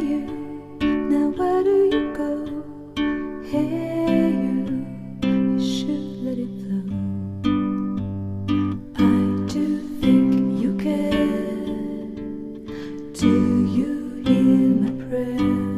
you, now where do you go? Hey you should let it flow. I do think you care. Do you hear my prayer?